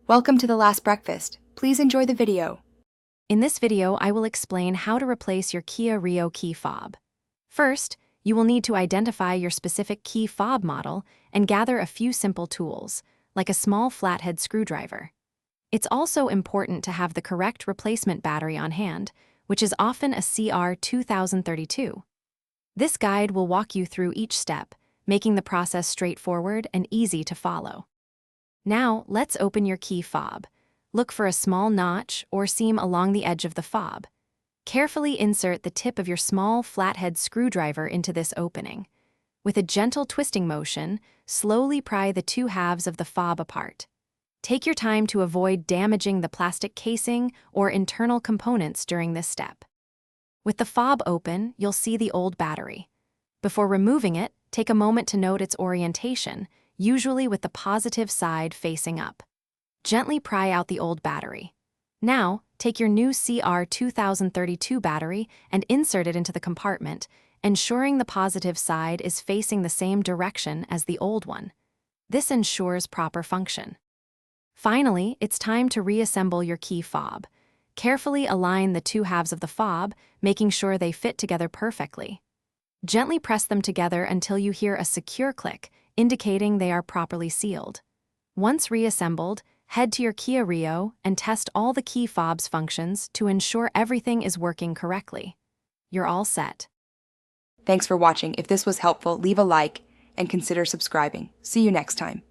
Welcome to the last breakfast. Please enjoy the video. In this video, I will explain how to replace your Kia Rio key fob. First, you will need to identify your specific key fob model and gather a few simple tools, like a small flathead screwdriver. It's also important to have the correct replacement battery on hand, which is often a CR2032. This guide will walk you through each step, making the process straightforward and easy to follow. Now, let's open your key fob. Look for a small notch or seam along the edge of the fob. Carefully insert the tip of your small flathead screwdriver into this opening. With a gentle twisting motion, slowly pry the two halves of the fob apart. Take your time to avoid damaging the plastic casing or internal components during this step. With the fob open, you'll see the old battery. Before removing it, take a moment to note its orientation, usually with the positive side facing up. Gently pry out the old battery. Now, take your new CR2032 battery and insert it into the compartment, ensuring the positive side is facing the same direction as the old one. This ensures proper function. Finally, it's time to reassemble your key fob. Carefully align the two halves of the fob, making sure they fit together perfectly. Gently press them together until you hear a secure click, indicating they are properly sealed. Once reassembled, head to your Kia Rio and test all the key fob's functions to ensure everything is working correctly. You're all set. Thanks for watching. If this was helpful, leave a like and consider subscribing. See you next time.